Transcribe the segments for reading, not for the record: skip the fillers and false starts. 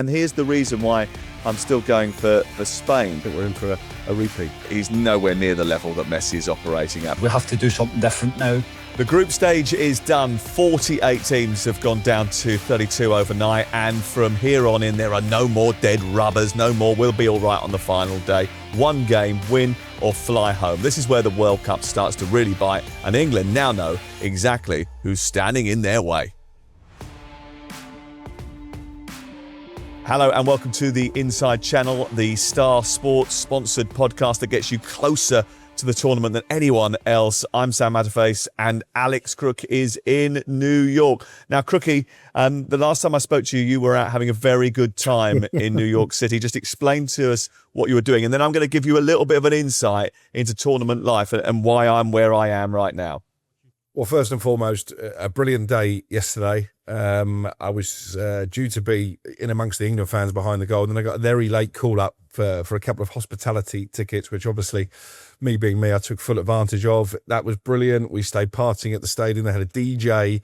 And here's the reason why I'm still going for Spain. I think we're in for a repeat. He's nowhere near the level that Messi is operating at. We have to do something different now. The group stage is done. 48 teams have gone down to 32 overnight, and from here on in, there are no more dead rubbers, no more we'll be all right on the final day. One game, win or fly home. This is where the World Cup starts to really bite, and England now know exactly who's standing in their way. Hello and welcome to the Inside Channel, the Star Sports sponsored podcast that gets you closer to the tournament than anyone else. I'm Sam Matterface and Alex Crook is in New York. Now, Crookie, the last time I spoke to you, you were out having a very good time in New York City. Just explain to us what you were doing, and then I'm going to give you a little bit of an insight into tournament life and why I'm where I am right now. Well, first and foremost, a brilliant day yesterday. I was due to be in amongst the England fans behind the goal, and then I got a very late call up for a couple of hospitality tickets, which obviously, me being me, I took full advantage of. That was brilliant. We stayed partying at the stadium. They had a DJ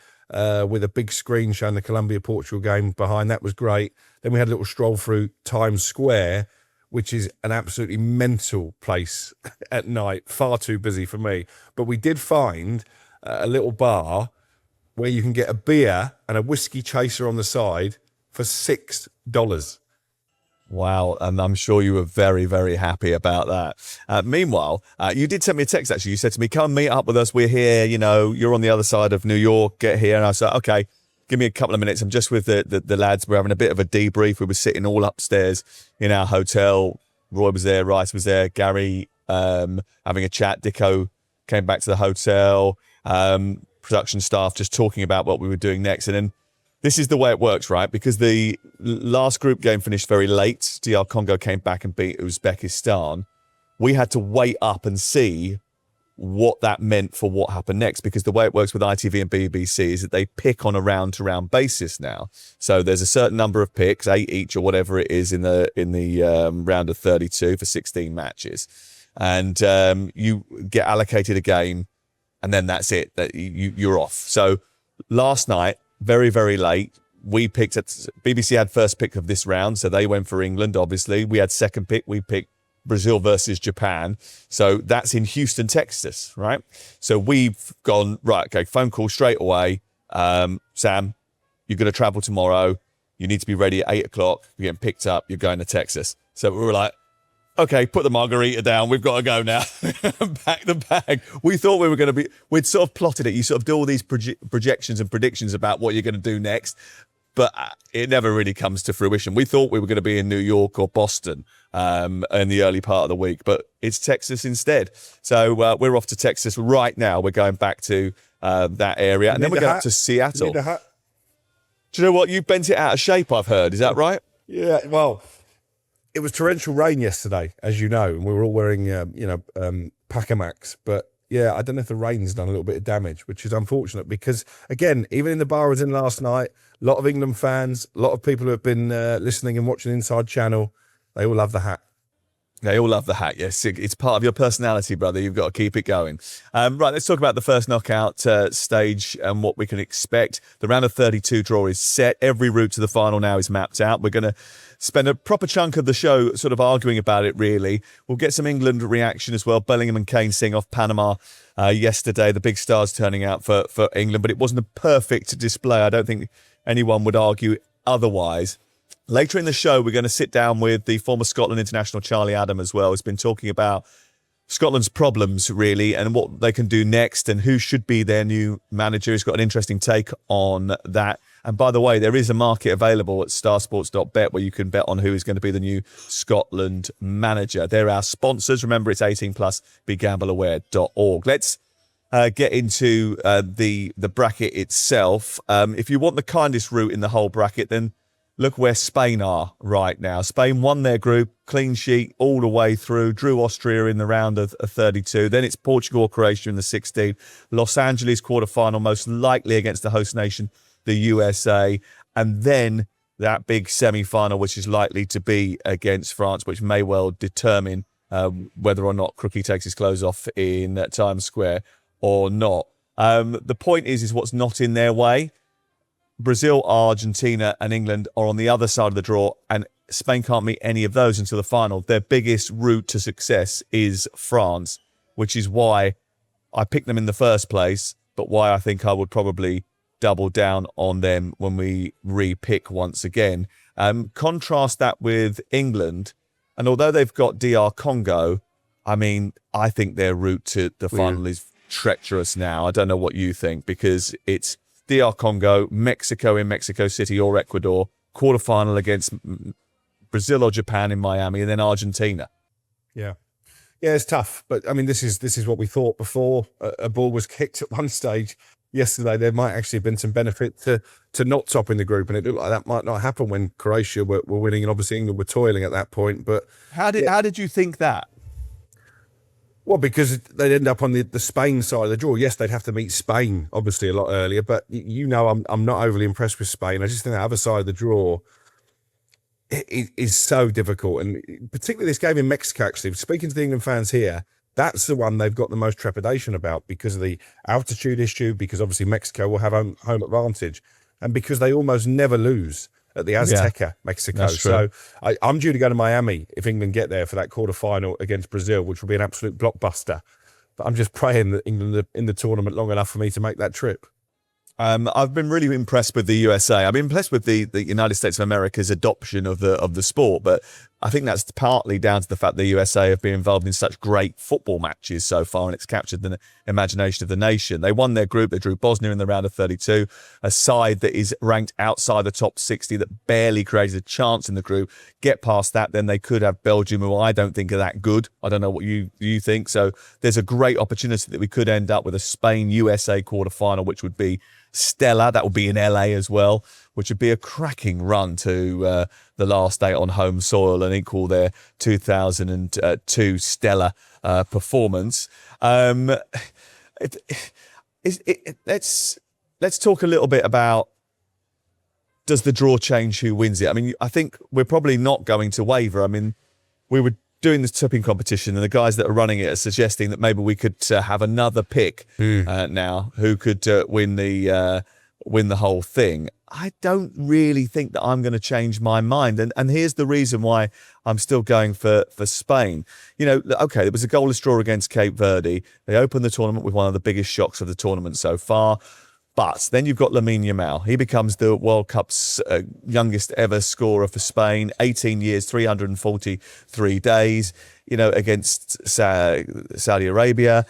with a big screen showing the Colombia-Portugal game behind. That was great. Then we had a little stroll through Times Square, which is an absolutely mental place at night, far too busy for me. But we did find a little bar where you can get a beer and a whiskey chaser on the side for $6. Wow, and I'm sure you were very, very happy about that. Meanwhile, you did send me a text, actually. You said to me, come meet up with us. We're here, you know, you're on the other side of New York, get here. And I said, okay, give me a couple of minutes. I'm just with the lads. We're having a bit of a debrief. We were sitting all upstairs in our hotel. Roy was there, Rice was there, Gary having a chat. Dicko came back to the hotel. Production staff just talking about what we were doing next. And then this is the way it works, right? Because the last group game finished very late. DR Congo came back and beat Uzbekistan. We had to wait up and see what that meant for what happened next, because the way it works with ITV and BBC is that they pick on a round-to-round basis now. So there's a certain number of picks, 8 each or whatever it is in the round of 32 for 16 matches. And you get allocated a game, and then that's it. That you're off. So last night, very, very late, we picked at BBC had first pick of this round, so they went for England, obviously. We had second pick. We picked Brazil versus Japan. So that's in Houston, Texas, right? So we've gone, right, okay, phone call straight away. Sam, you're going to travel tomorrow. You need to be ready at 8 o'clock. You're getting picked up. You're going to Texas. So we were like, okay, put the margarita down. We've got to go now. Pack the bag. We thought we were going to be, we'd sort of plotted it. You sort of do all these projections and predictions about what you're going to do next, but it never really comes to fruition. We thought we were going to be in New York or Boston in the early part of the week, but it's Texas instead. So we're off to Texas right now. We're going back to that area, and then we're going up to Seattle. Do you know what? You've bent it out of shape, I've heard. Is that right? Yeah, well, it was torrential rain yesterday, as you know, and we were all wearing, Pacamax. But yeah, I don't know if the rain's done a little bit of damage, which is unfortunate because, again, even in the bar I was in last night, a lot of England fans, a lot of people who have been listening and watching Inside Channel, they all love the hat. They all love the hat, yes. It's part of your personality, brother. You've got to keep it going. Right, let's talk about the first knockout stage and what we can expect. The round of 32 draw is set. Every route to the final now is mapped out. We're going to spend a proper chunk of the show sort of arguing about it, really. We'll get some England reaction as well. Bellingham and Kane seeing off Panama yesterday. The big stars turning out for England, but it wasn't a perfect display. I don't think anyone would argue otherwise. Later in the show, we're going to sit down with the former Scotland international, Charlie Adam, as well. He's been talking about Scotland's problems, really, and what they can do next and who should be their new manager. He's got an interesting take on that. And by the way, there is a market available at starsports.bet where you can bet on who is going to be the new Scotland manager. They're our sponsors. Remember, it's 18 plus, begambleaware.org. Let's get into the bracket itself. If you want the kindest route in the whole bracket, then look where Spain are right now. Spain won their group, clean sheet all the way through, drew Austria in the round of 32. Then it's Portugal or Croatia in the 16. Los Angeles quarterfinal, most likely against the host nation, the USA. And then that big semi-final, which is likely to be against France, which may well determine whether or not Crookie takes his clothes off in Times Square or not. The point is what's not in their way. Brazil, Argentina, and England are on the other side of the draw, and Spain can't meet any of those until the final. Their biggest route to success is France, which is why I picked them in the first place, but why I think I would probably double down on them when we re-pick once again. Contrast that with England, and although they've got DR Congo, I mean, I think their route to the final is treacherous now. I don't know what you think, because it's DR Congo, Mexico in Mexico City or Ecuador, quarterfinal against Brazil or Japan in Miami, and then Argentina. Yeah, it's tough. But I mean, this is what we thought before a ball was kicked at one stage yesterday. There might actually have been some benefit to not topping the group, and it looked like that might not happen when Croatia were winning, and obviously England were toiling at that point. But how did you think that? Well, because they'd end up on the Spain side of the draw. Yes, they'd have to meet Spain, obviously, a lot earlier. But I'm not overly impressed with Spain. I just think the other side of the draw is so difficult. And particularly this game in Mexico, actually, speaking to the England fans here, that's the one they've got the most trepidation about because of the altitude issue, because obviously Mexico will have home advantage, and because they almost never lose at the Azteca, Mexico. So I'm due to go to Miami if England get there for that quarterfinal against Brazil, which will be an absolute blockbuster. But I'm just praying that England are in the tournament long enough for me to make that trip. I've been really impressed with the USA. I've been impressed with the United States of America's adoption of the sport, but I think that's partly down to the fact the USA have been involved in such great football matches so far, and it's captured the imagination of the nation. They won their group. They drew Bosnia in the round of 32, a side that is ranked outside the top 60 that barely created a chance in the group. Get past that, then they could have Belgium, who I don't think are that good. I don't know what you think. So there's a great opportunity that we could end up with a Spain-USA quarterfinal, which would be stellar. That would be in LA as well, which would be a cracking run to the last day on home soil and equal their 2002 stellar performance. Let's talk a little bit about, does the draw change who wins it? I mean, I think we're probably not going to waver. I mean, we were doing this tipping competition, and the guys that are running it are suggesting that maybe we could have another pick now who could win the whole thing. I don't really think that I'm going to change my mind, and here's the reason why I'm still going for Spain. You know, okay, there was a goalless draw against Cape Verde. They opened the tournament with one of the biggest shocks of the tournament so far. But then you've got Lamine Yamal. He becomes the World Cup's youngest ever scorer for Spain, 18 years, 343 days, against Saudi Arabia.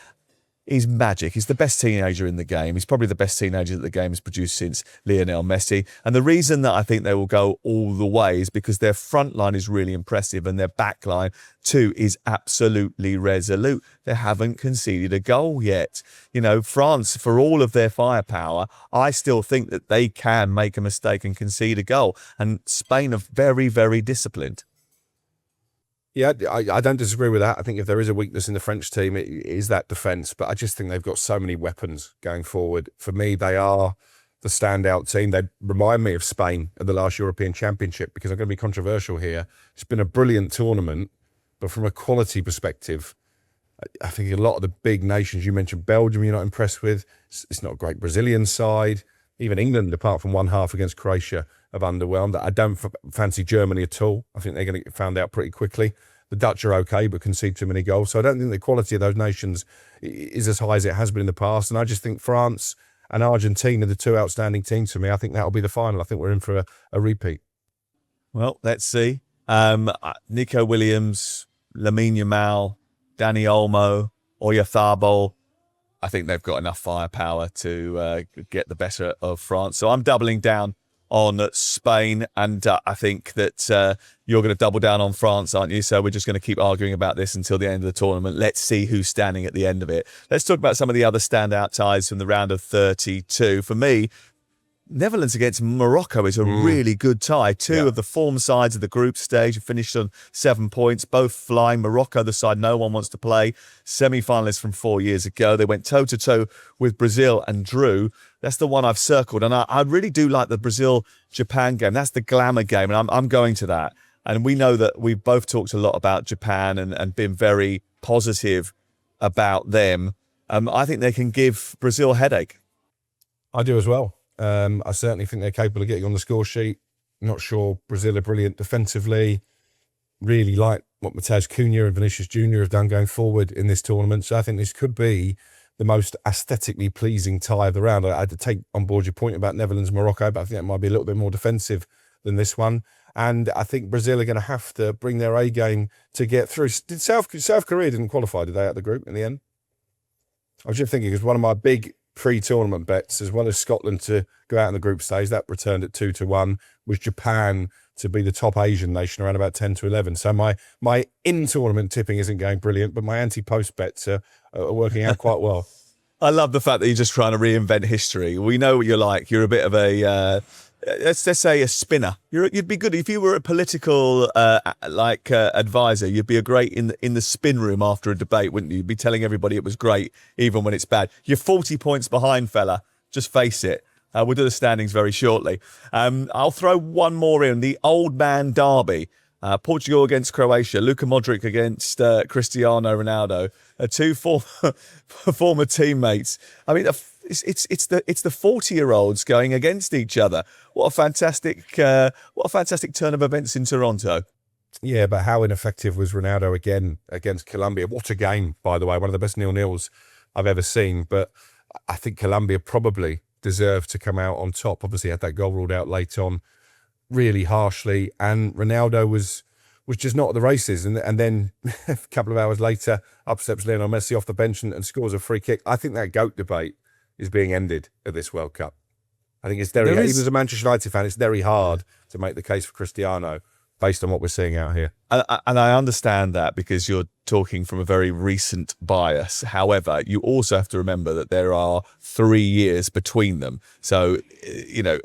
He's magic. He's the best teenager in the game. He's probably the best teenager that the game has produced since Lionel Messi. And the reason that I think they will go all the way is because their front line is really impressive, and their back line too is absolutely resolute. They haven't conceded a goal yet. France, for all of their firepower, I still think that they can make a mistake and concede a goal. And Spain are very, very disciplined. Yeah, I don't disagree with that. I think if there is a weakness in the French team, it is that defence. But I just think they've got so many weapons going forward. For me, they are the standout team. They remind me of Spain at the last European Championship, because I'm going to be controversial here. It's been a brilliant tournament, but from a quality perspective, I think a lot of the big nations, you mentioned Belgium, you're not impressed with. It's not a great Brazilian side. Even England, apart from one half against Croatia, have underwhelmed. I don't fancy Germany at all. I think they're going to get found out pretty quickly. The Dutch are okay, but concede too many goals. So I don't think the quality of those nations is as high as it has been in the past. And I just think France and Argentina are the two outstanding teams for me. I think that'll be the final. I think we're in for a repeat. Well, let's see. Nico Williams, Lamine Yamal, Dani Olmo, Oyarzabal. I think they've got enough firepower to get the better of France. So I'm doubling down on Spain, and I think that you're going to double down on France, aren't you? So we're just going to keep arguing about this until the end of the tournament. Let's see who's standing at the end of it. Let's talk about some of the other standout ties from the round of 32. For me, Netherlands against Morocco is a really good tie. Two of the form sides of the group stage have finished on 7 points, both flying. Morocco, the side no one wants to play, semi-finalists from 4 years ago. They went toe-to-toe with Brazil and drew. That's the one I've circled. And I really do like the Brazil-Japan game. That's the glamour game, and I'm going to that. And we know that we've both talked a lot about Japan and been very positive about them. I think they can give Brazil a headache. I do as well. I certainly think they're capable of getting on the score sheet. Not sure Brazil are brilliant defensively. Really like what Matheus Cunha and Vinicius Junior have done going forward in this tournament. So I think this could be the most aesthetically pleasing tie of the round. I had to take on board your point about Netherlands-Morocco, but I think it might be a little bit more defensive than this one. And I think Brazil are going to have to bring their A game to get through. Did South Korea didn't qualify, did they, out of the group in the end? I was just thinking, because one of my big pre-tournament bets, as well as Scotland to go out in the group stage, that returned at 2-1, was Japan to be the top Asian nation around about 10-11. So my in-tournament tipping isn't going brilliant, but my anti-post bets are working out quite well. I love the fact that you're just trying to reinvent history. We know what you're like. You're a bit of a, let's say a spinner. You'd be good if you were a political advisor. You'd be a great in the spin room after a debate, wouldn't you? You'd be telling everybody it was great, even when it's bad. You're 40 points behind, fella. Just face it. We'll do the standings very shortly. I'll throw one more in. The old man derby. Portugal against Croatia. Luka Modric against Cristiano Ronaldo. Two former teammates. I mean, it's the 40-year-olds going against each other. What a fantastic turn of events in Toronto. Yeah, but how ineffective was Ronaldo again against Colombia? What a game, by the way. One of the best 0-0s I've ever seen. But I think Colombia probably deserved to come out on top. Obviously had that goal ruled out late on really harshly, and Ronaldo was just not at the races, and then a couple of hours later up steps Lionel Messi off the bench and scores a free kick. I think that GOAT debate is being ended at this World Cup. I think it's very, even as a Manchester United fan, it's very hard to make the case for Cristiano based on what we're seeing out here. And I understand that because you're talking from a very recent bias. However, you also have to remember that there are 3 years between them. So,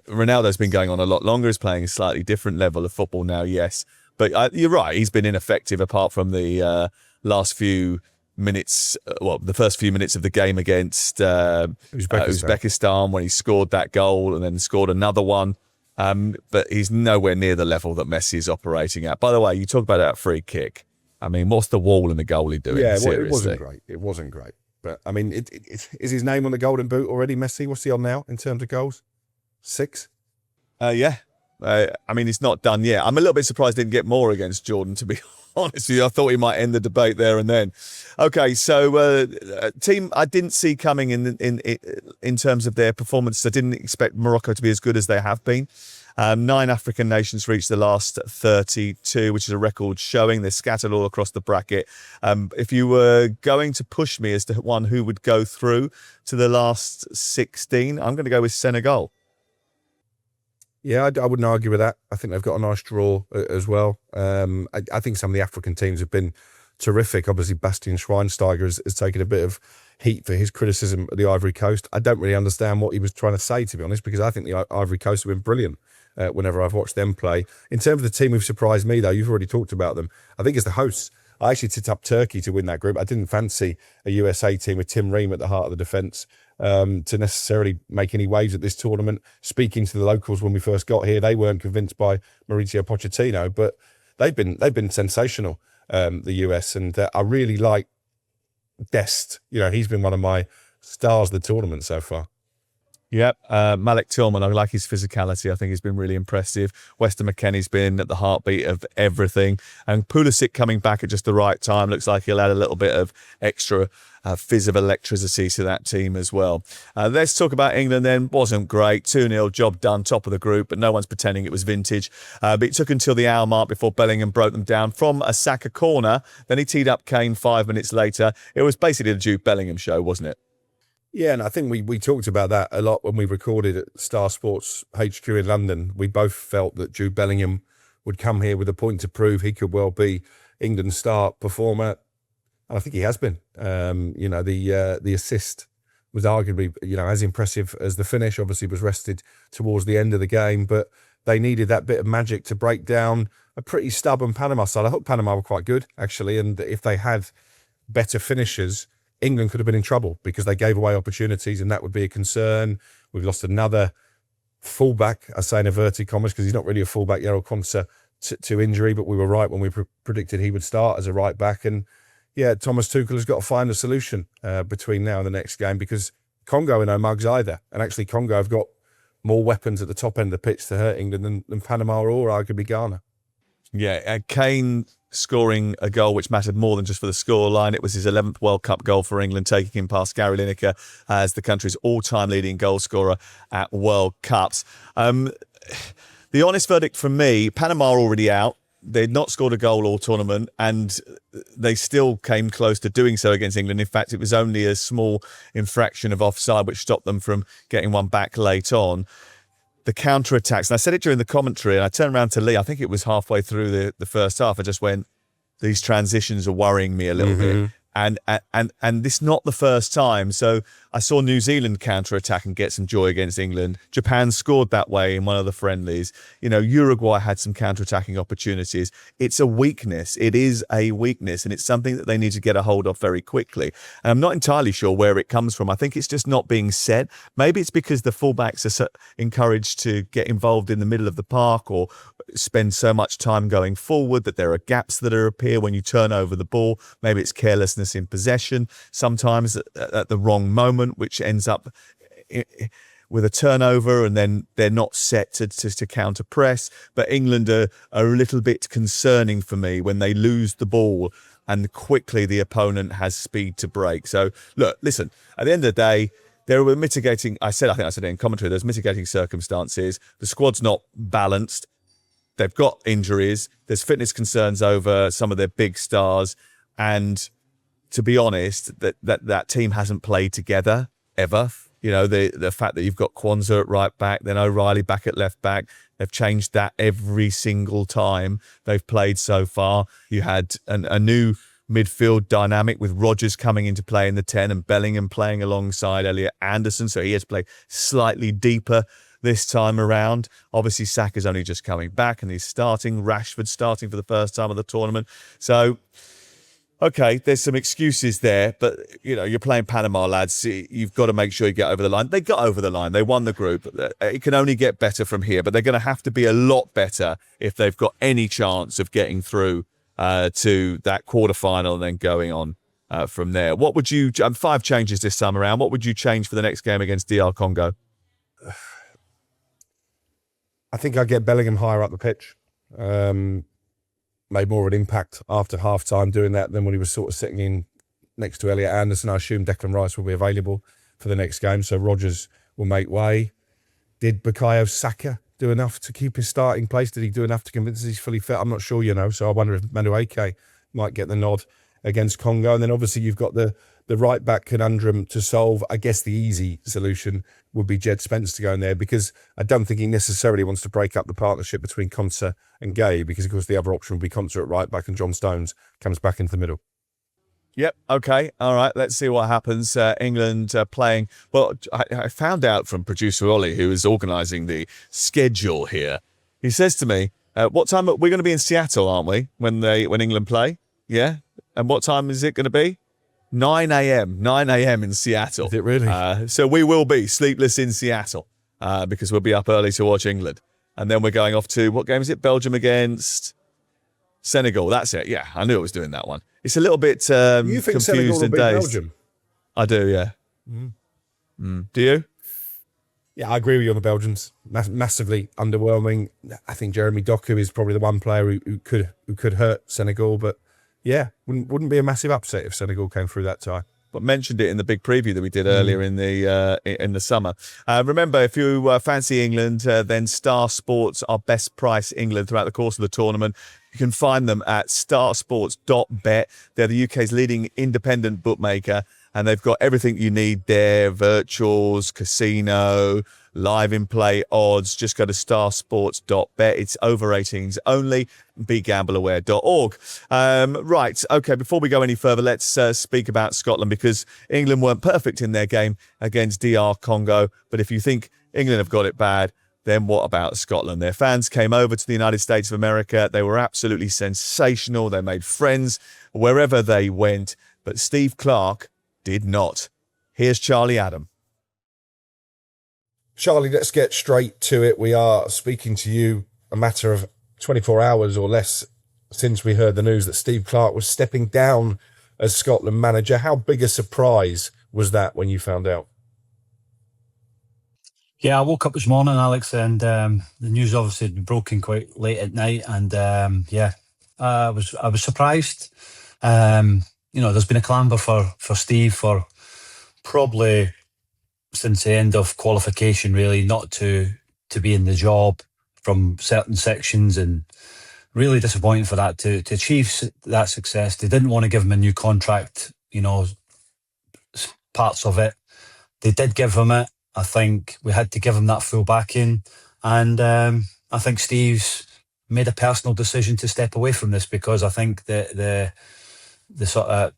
Ronaldo's been going on a lot longer. He's playing a slightly different level of football now, yes. But you're right, he's been ineffective apart from the last few minutes, the first few minutes of the game against Uzbekistan when he scored that goal and then scored another one. But he's nowhere near the level that Messi is operating at. By the way, you talk about that free kick. I mean, what's the wall and the goalie doing? Yeah, seriously? It wasn't great. It wasn't great. But, I mean, is his name on the golden boot already, Messi? What's he on now in terms of goals? 6? Yeah. I mean, he's not done yet. I'm a little bit surprised he didn't get more against Jordan, to be honest with you. I thought he might end the debate there and then. Okay, so team I didn't see coming in terms of their performance. I didn't expect Morocco to be as good as they have been. 9 African nations reached the last 32, which is a record showing. They're scattered all across the bracket. If you were going to push me as to one who would go through to the last 16, I'm going to go with Senegal. Yeah, I wouldn't argue with that. I think they've got a nice draw as well. I think some of the African teams have been terrific. Obviously, Bastian Schweinsteiger has taken a bit of heat for his criticism of the Ivory Coast. I don't really understand what he was trying to say, to be honest, because I think the Ivory Coast have been brilliant whenever I've watched them play. In terms of the team who've surprised me, though, you've already talked about them. I think it's the hosts. I actually tipped up Turkey to win that group. I didn't fancy a USA team with Tim Ream at the heart of the defence to necessarily make any waves at this tournament. Speaking to the locals when we first got here, they weren't convinced by Mauricio Pochettino, but they've been sensational, the US, and I really like Dest. He's been one of my stars of the tournament so far. Yep, Malik Tillman, I like his physicality. I think he's been really impressive. Weston McKennie's been at the heartbeat of everything. And Pulisic coming back at just the right time. Looks like he'll add a little bit of extra fizz of electricity to that team as well. Let's talk about England then. Wasn't great. 2-0, job done, top of the group, but no one's pretending it was vintage. But it took until the hour mark before Bellingham broke them down from a Saka corner. Then he teed up Kane 5 minutes later. It was basically the Jude Bellingham show, wasn't it? Yeah, and I think we talked about that a lot when we recorded at Star Sports HQ in London. We both felt that Jude Bellingham would come here with a point to prove. He could well be England's star performer. And I think he has been. The assist was arguably, as impressive as the finish. Obviously was rested towards the end of the game, but they needed that bit of magic to break down a pretty stubborn Panama side. I thought Panama were quite good, actually, and if they had better finishers, England could have been in trouble because they gave away opportunities, and that would be a concern. We've lost another fullback, I say in inverted commas, because he's not really a fullback, Yarel Konsa, to injury, but we were right when we predicted he would start as a right back. And yeah, Thomas Tuchel has got to find a solution between now and the next game, because Congo are no mugs either. And actually Congo have got more weapons at the top end of the pitch to hurt England than Panama or arguably Ghana. Yeah, Kane scoring a goal which mattered more than just for the scoreline. It was his 11th World Cup goal for England, taking him past Gary Lineker as the country's all-time leading goal scorer at World Cups. The honest verdict from me, Panama are already out. They'd not scored a goal all tournament, and they still came close to doing so against England. In fact, it was only a small infraction of offside which stopped them from getting one back late on. The counter-attacks, and I said it during the commentary, and I turned around to Lee, I think it was halfway through the first half, I just went, these transitions are worrying me a little bit. And this is not the first time. So I saw New Zealand counter-attack and get some joy against England. Japan scored that way in one of the friendlies. Uruguay had some counter-attacking opportunities. It's a weakness. It is a weakness, and it's something that they need to get a hold of very quickly. And I'm not entirely sure where it comes from. I think it's just not being said. Maybe it's because the fullbacks are so encouraged to get involved in the middle of the park or spend so much time going forward that there are gaps that appear when you turn over the ball. Maybe it's carelessness in possession, sometimes at the wrong moment, which ends up with a turnover, and then they're not set to counter press. But England are a little bit concerning for me when they lose the ball and quickly the opponent has speed to break. So look, listen, at the end of the day, there were mitigating, I think I said it in commentary, there's mitigating circumstances. The squad's not balanced. They've got injuries. There's fitness concerns over some of their big stars. And to be honest, that team hasn't played together ever. The fact that you've got Kwanzaa at right back, then O'Reilly back at left back, they've changed that every single time they've played so far. You had a new midfield dynamic with Rodgers coming into play in the 10 and Bellingham playing alongside Elliot Anderson, so he has to play slightly deeper this time around. Obviously, Saka's only just coming back and he's starting. Rashford's starting for the first time of the tournament. So, okay, there's some excuses there, but, you're playing Panama, lads. You've got to make sure you get over the line. They got over the line. They won the group. It can only get better from here, but they're going to have to be a lot better if they've got any chance of getting through to that quarterfinal and then going on from there. What would you, 5 changes this time around, what would you change for the next game against DR Congo? I think I'd get Bellingham higher up the pitch. Made more of an impact after half-time doing that than when he was sort of sitting in next to Elliot Anderson. I assume Declan Rice will be available for the next game, so Rodgers will make way. Did Bukayo Saka do enough to keep his starting place? Did he do enough to convince us he's fully fit? I'm not sure, so I wonder if Madueke might get the nod against Congo. And then obviously you've got the right-back conundrum to solve. I guess the easy solution would be Jed Spence to go in there, because I don't think he necessarily wants to break up the partnership between Konsa and Gay, because, of course, the other option would be Konsa at right-back and John Stones comes back into the middle. Yep. Okay. All right. Let's see what happens. England playing. Well, I found out from producer Ollie, who is organising the schedule here. He says to me, "What time we're going to be in Seattle, aren't we? When England play? Yeah. And what time is it going to be? 9 a.m. 9 a.m. in Seattle. Is it really? So we will be sleepless in Seattle because we'll be up early to watch England, and then we're going off to, what game is it? Belgium against Senegal. That's it. Yeah, I knew I was doing that one. It's a little bit You think confused Senegal will and beat dazed. Belgium? I do, yeah. Do you? Yeah, I agree with you on the Belgians. Massively underwhelming. I think Jeremy Doku is probably the one player who could hurt Senegal, but yeah, wouldn't be a massive upset if Senegal came through that tie. But mentioned it in the big preview that we did earlier in the summer. Remember, if you fancy England, then Star Sports are best price England throughout the course of the tournament. You can find them at starsports.bet. They're the UK's leading independent bookmaker, and they've got everything you need there: virtuals, casino, live in play odds. Just go to starsports.bet. It's over 18s only. BeGambleAware.org. Right. Okay. Before we go any further, let's speak about Scotland, because England weren't perfect in their game against DR Congo. But if you think England have got it bad, then what about Scotland? Their fans came over to the United States of America. They were absolutely sensational. They made friends wherever they went. But Steve Clarke did not. Here's Charlie Adam. Charlie, let's get straight to it. We are speaking to you a matter of 24 hours or less since we heard the news that Steve Clarke was stepping down as Scotland manager. How big a surprise was that when you found out? Yeah, I woke up this morning, Alex, and the news obviously had been broken quite late at night, and yeah, I was surprised. There's been a clamber for Steve for probably since the end of qualification, really, not to be in the job from certain sections, and really disappointing for that to achieve that success. They didn't want to give him a new contract, parts of it. They did give him it. I think we had to give him that full backing. And I think Steve's made a personal decision to step away from this, because I think the sort of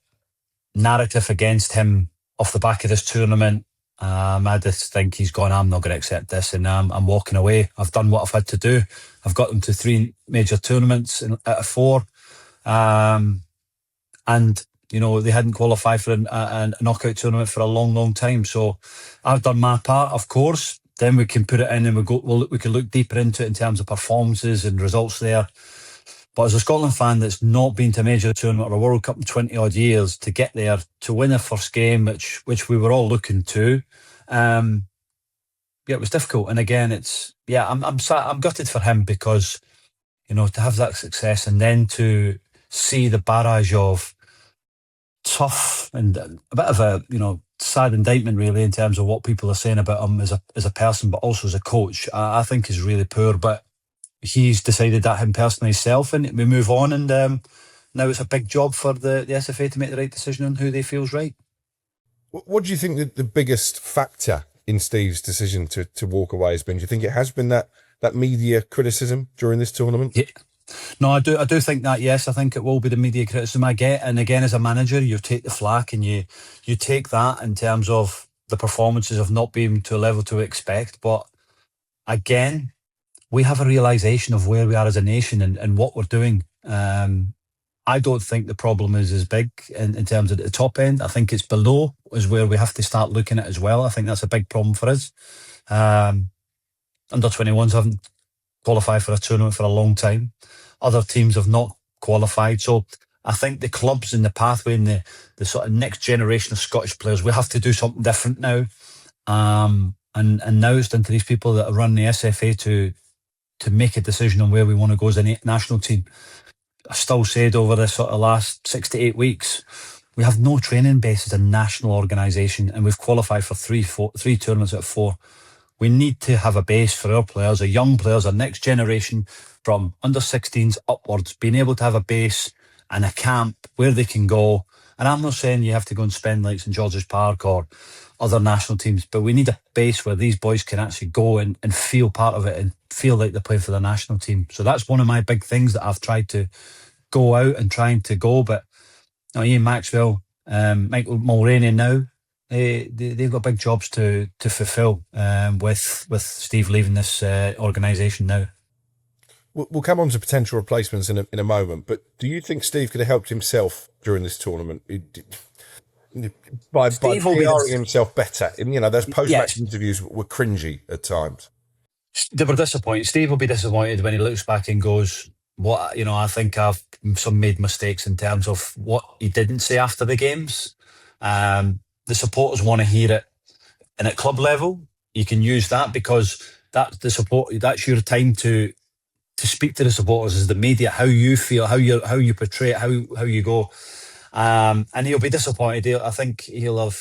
narrative against him off the back of this tournament, I just think he's gone, I'm not going to accept this, and I'm walking away. I've done what I've had to do. I've got them to 3 major tournaments out of 4. And they hadn't qualified for a knockout tournament for a long, long time. So I've done my part, of course. Then we can put it in, and we can look deeper into it in terms of performances and results there. But as a Scotland fan that's not been to a major tournament or a World Cup in 20 odd years, to get there, to win a first game, which we were all looking to, it was difficult. And again, I'm gutted for him, because to have that success and then to see the barrage of tough and a bit of a sad indictment, really, in terms of what people are saying about him as a person, but also as a coach, I think is really poor. But he's decided that him personally himself, and we move on. And now it's a big job for the SFA to make the right decision on who they feel is right. What do you think the biggest factor in Steve's decision to walk away has been? Do you think it has been that media criticism during this tournament? Yeah. No, I do think that, yes. I think it will be the media criticism I get. And again, as a manager, you take the flak, and you take that in terms of the performances of not being to a level to expect. But again, we have a realisation of where we are as a nation and what we're doing. I don't think the problem is as big in terms of the top end. I think it's below is where we have to start looking at as well. I think that's a big problem for us. Under 21s haven't qualified for a tournament for a long time. Other teams have not qualified. So I think the clubs in the pathway and the sort of next generation of Scottish players, we have to do something different now. And now it's down to these people that are running the SFA to make a decision on where we want to go as a national team. I still said over this sort of last 6 to 8 weeks, we have no training base as a national organisation, and we've qualified for three tournaments out of 4. We need to have a base for our players, our young players, our next generation from under 16s upwards, being able to have a base and a camp where they can go. And I'm not saying you have to go and spend like St George's Park or other national teams, but we need a base where these boys can actually go and feel part of it and feel like they're playing for the national team. So that's one of my big things that I've tried to go out and trying to go. But Ian Maxwell, Michael Mulroney now, they've got big jobs to fulfil with Steve leaving this organisation now. We'll come on to potential replacements in a moment, but do you think Steve could have helped himself during this tournament by PRing himself better? And, those post-match interviews were cringy at times. They were disappointed. Steve will be disappointed when he looks back and goes, "What I think I've made mistakes in terms of what he didn't say after the games." The supporters want to hear it, and at club level, you can use that, because that's the support. That's your time to speak to the supporters as the media, how you feel, how you portray it, how you go. And he'll be disappointed. I think he'll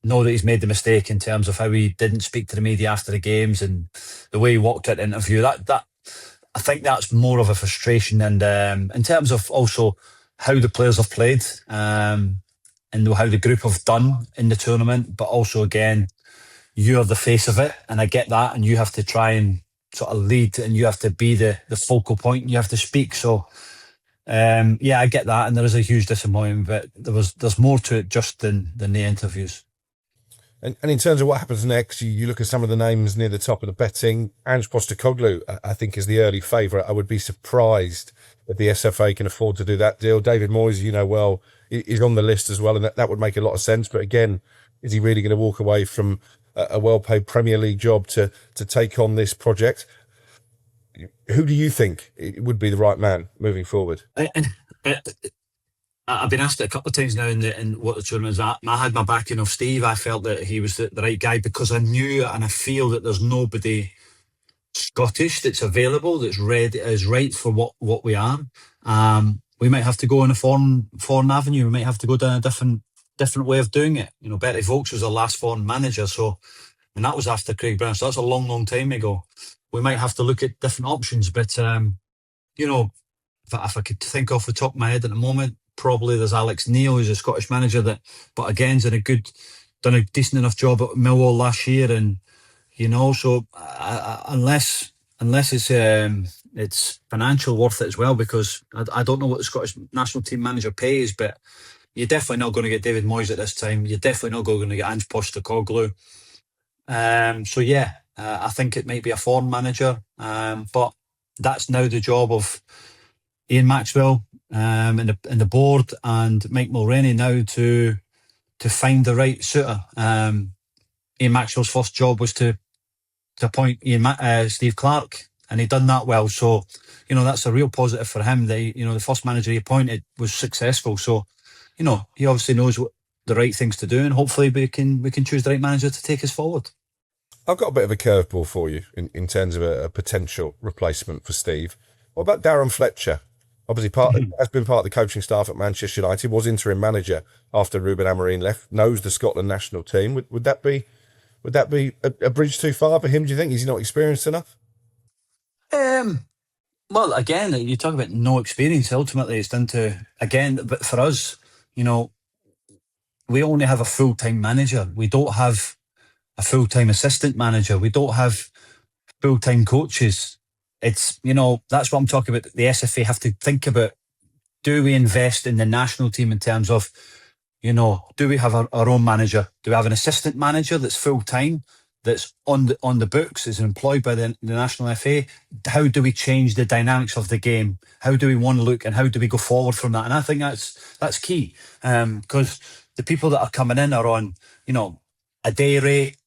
know that he's made the mistake in terms of how he didn't speak to the media after the games and the way he walked out the interview. That I think that's more of a frustration. And in terms of also how the players have played and how the group have done in the tournament, but also, again, you're the face of it, and I get that, and you have to try and sort of lead, and you have to be the focal point, and you have to speak. So I get that, and there is a huge disappointment, but there's more to it just than the interviews. And in terms of what happens next, you look at some of the names near the top of the betting. Ange Postecoglou, I think, is the early favourite. I would be surprised if the SFA can afford to do that deal. David Moyes, is on the list as well, and that would make a lot of sense. But again, is he really going to walk away from a well-paid Premier League job to take on this project? Who do you think would be the right man moving forward? I've been asked it a couple of times now in what the tournament is at. I had my backing of Steve. I felt that he was the right guy because I knew and I feel that there's nobody Scottish that's available, that's ready, is right for what we are. We might have to go in a foreign avenue. We might have to go down a different way of doing it. You know, Bertie Vogts was the last foreign manager, so and that was after Craig Brown. So that's a long time ago. We might have to look at different options, but you know, if I could think off the top of my head at the moment, probably there's Alex Neil, who's a Scottish manager but again, done a decent enough job at Millwall last year, and you know, so unless it's financial worth it as well, because I don't know what the Scottish national team manager pays, but you're definitely not going to get David Moyes at this time. You're definitely not going to get Ange Postecoglou. So yeah, I think it might be a foreign manager, but that's now the job of Ian Maxwell and the board and Mike Mulroney now to find the right suitor. Ian Maxwell's first job was to appoint Steve Clarke, and he done that well. So, you know, that's a real positive for him. That the first manager he appointed was successful. So, you know, he obviously knows what the right things to do, and hopefully we can choose the right manager to take us forward. I've got a bit of a curveball for you in terms of a potential replacement for Steve. What about Darren Fletcher? Obviously, has been part of the coaching staff at Manchester United, was interim manager after Ruben Amorim left, knows the Scotland national team. Would that be a bridge too far for him, do you think? Is he not experienced enough? Well, again, you talk about no experience. Ultimately, it's down to, again, but for us, you know, we only have a full-time manager. We don't have a full-time assistant manager. We don't have full-time coaches. It's, you know, that's what I'm talking about. The SFA have to think about, do we invest in the national team in terms of, you know, do we have our own manager? Do we have an assistant manager that's full-time, that's on the books, is employed by the National FA? How do we change the dynamics of the game? How do we want to look, and how do we go forward from that? And I think that's key, because the people that are coming in are on, you know, a day rate,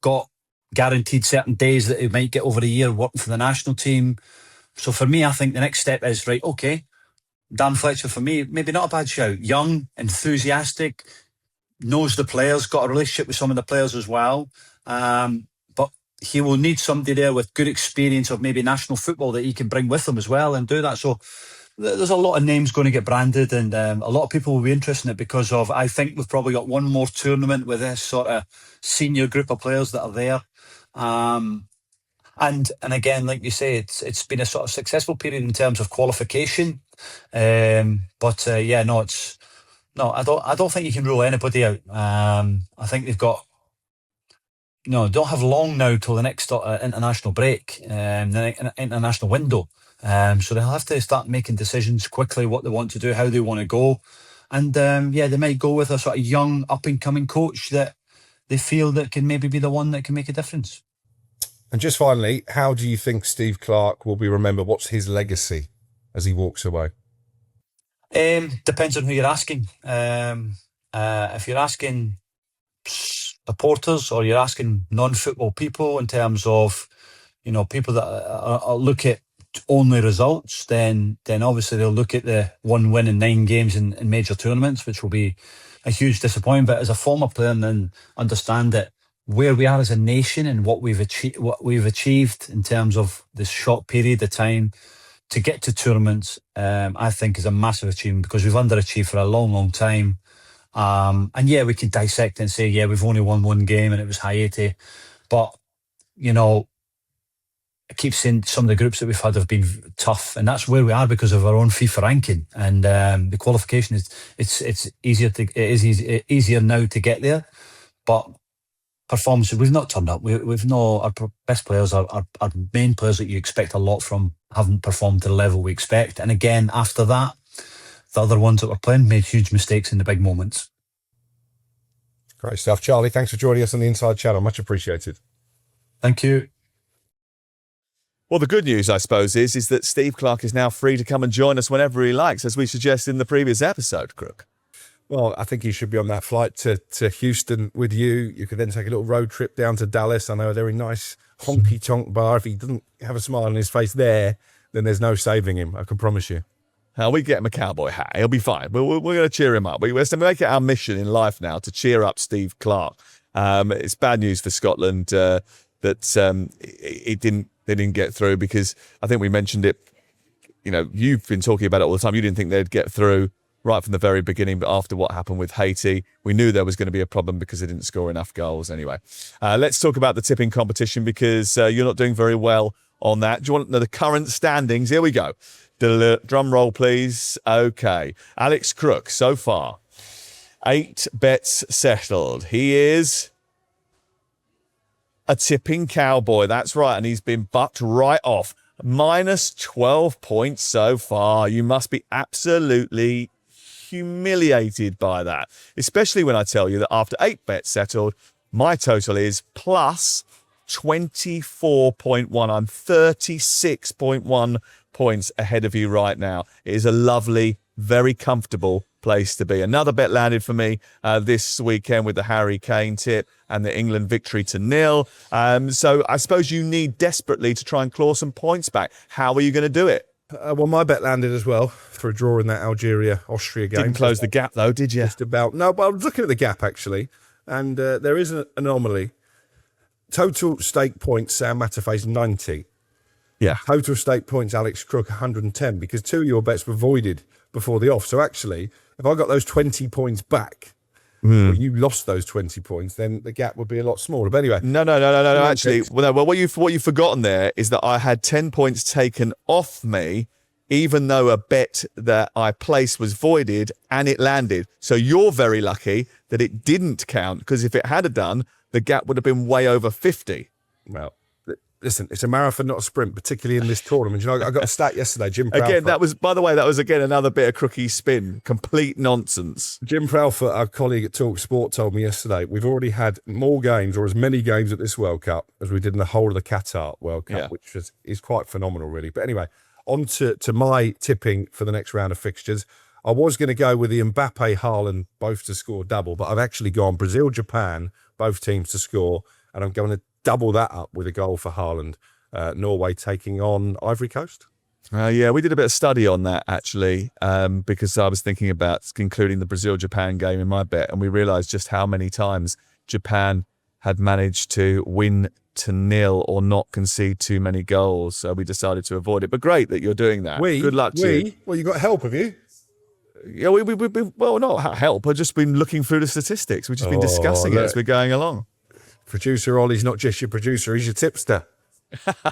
got guaranteed certain days that they might get over a year working for the national team. So for me, I think the next step is, right, okay, Dan Fletcher, for me, maybe not a bad shout. Young, enthusiastic, knows the players, got a relationship with some of the players as well. But he will need somebody there with good experience of maybe national football that he can bring with him as well and do that. So there's a lot of names going to get branded, and a lot of people will be interested in it because of, I think we've probably got one more tournament with this sort of senior group of players that are there. And again, like you say, it's been a sort of successful period in terms of qualification. I don't think you can rule anybody out. I think they've got, don't have long now till the next international break, the international window. So they'll have to start making decisions quickly, what they want to do, how they want to go. And they might go with a sort of young, up-and-coming coach that they feel that can maybe be the one that can make a difference. And just finally, how do you think Steve Clarke will be remembered? What's his legacy as he walks away? Depends on who you're asking. If you're asking supporters or you're asking non-football people in terms of, people that are look at only results, then obviously they'll look at the one win in 9 games in major tournaments, which will be a huge disappointment. But as a former player, and then understand that where we are as a nation and what we've achieved in terms of this short period of time to get to tournaments, I think is a massive achievement, because we've underachieved for a long time. And we can dissect and say, we've only won 1 game and it was Haiti. But, I keep saying some of the groups that we've had have been tough, and that's where we are because of our own FIFA ranking. And the qualification is easier now to get there. But performances, we've not turned up. Our best players, our main players that you expect a lot from, haven't performed to the level we expect. And again, after that, the other ones that were playing made huge mistakes in the big moments. Great stuff. Charlie, thanks for joining us on the Inside Channel. Much appreciated. Thank you. Well, the good news, I suppose, is that Steve Clarke is now free to come and join us whenever he likes, as we suggested in the previous episode, Crook. Well, I think he should be on that flight to Houston with you. You could then take a little road trip down to Dallas. I know a very nice honky-tonk bar. If he doesn't have a smile on his face there, then there's no saving him, I can promise you. We get him a cowboy hat. He'll be fine. We're going to cheer him up. We're going to make it our mission in life now to cheer up Steve Clarke. It's bad news for Scotland that they didn't get through, because I think we mentioned it. You know, you've been talking about it all the time. You didn't think they'd get through right from the very beginning, but after what happened with Haiti, we knew there was going to be a problem because they didn't score enough goals. Anyway, let's talk about the tipping competition, because you're not doing very well on that. Do you want to know the current standings? Here we go. Drum roll, please. Okay. Alex Crook, so far, 8 bets settled. He is a tipping cowboy. That's right. And he's been bucked right off. Minus 12 points so far. You must be absolutely humiliated by that, especially when I tell you that after 8 bets settled, my total is plus 24.1. I'm 36.1 points ahead of you right now. It is a lovely, very comfortable place to be. Another bet landed for me this weekend with the Harry Kane tip and the England victory to 0. So I suppose you need desperately to try and claw some points back. How are you going to do it? Well, my bet landed as well for a draw in that Algeria-Austria game. Didn't close the gap though, did you? Just about. No, but I was looking at the gap actually, and there is an anomaly. Total stake points, Sam Matterface 90. Yeah. Total stake points, Alex Crook 110, because 2 of your bets were voided before the off. So actually, if I got those 20 points back, or you lost those 20 points, then the gap would be a lot smaller. But anyway. No. Actually, what you've forgotten there is that I had 10 points taken off me, even though a bet that I placed was voided and it landed. So you're very lucky that it didn't count, because if it had done, the gap would have been way over 50. Well, listen, it's a marathon, not a sprint, particularly in this tournament. You know, I got a stat yesterday, Jim Proudfoot. Again, that was again another bit of crookie spin. Complete nonsense. Jim Proudfoot, our colleague at Talk Sport, told me yesterday, we've already had more games, or as many games at this World Cup as we did in the whole of the Qatar World Cup, which is quite phenomenal, really. But anyway, on to my tipping for the next round of fixtures. I was going to go with the Mbappe, Haaland, both to score double, but I've actually gone Brazil, Japan, both teams to score, and I'm going to double that up with a goal for Haaland. Norway taking on Ivory Coast. Yeah, we did a bit of study on that, actually, because I was thinking about including the Brazil-Japan game in my bet, and we realised just how many times Japan had managed to win to 0 or not concede too many goals. So we decided to avoid it. But great that you're doing that. Good luck to you. Well, you got help, have you? Yeah, well, not help. I've just been looking through the statistics. We've just been discussing it as we're going along. Producer Ollie's not just your producer, he's your tipster.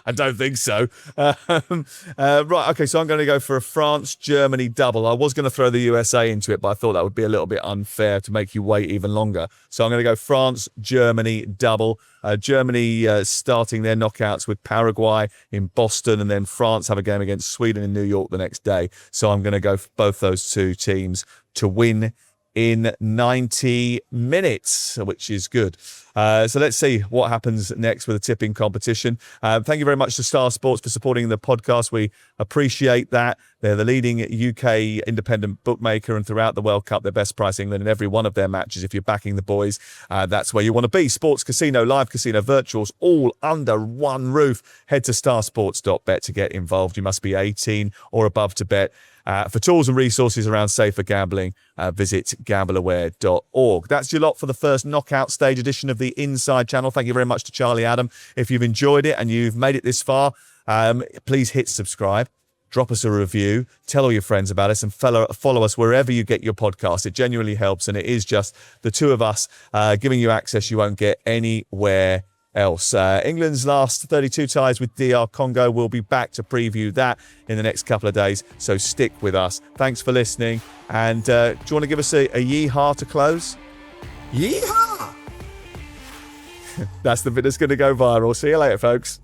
I don't think so. Right, okay, so I'm going to go for a France-Germany double. I was going to throw the USA into it, but I thought that would be a little bit unfair to make you wait even longer. So I'm going to go France-Germany double. Germany starting their knockouts with Paraguay in Boston, and then France have a game against Sweden in New York the next day. So I'm going to go for both those two teams to win in 90 minutes, which is good. So let's see what happens next with the tipping competition. Thank you very much to Star Sports for supporting the podcast. We appreciate that. They're the leading UK independent bookmaker, and throughout the World Cup, they're best price England in every one of their matches. If you're backing the boys, that's where you want to be. Sports casino, live casino, virtuals, all under one roof. Head to starsports.bet to get involved. You must be 18 or above to bet. For tools and resources around safer gambling, visit gambleaware.org. That's your lot for the first knockout stage edition of the Inside Channel. Thank you very much to Charlie Adam. If you've enjoyed it and you've made it this far, please hit subscribe, drop us a review, tell all your friends about us, and follow us wherever you get your podcast. It genuinely helps, and it is just the two of us giving you access you won't get anywhere else. England's last 32 ties with DR Congo. We'll be back to preview that in the next couple of days, so stick with us. Thanks for listening, and do you want to give us a yee-haw to close? Yeehaw! That's the bit that's going to go viral. See you later, folks.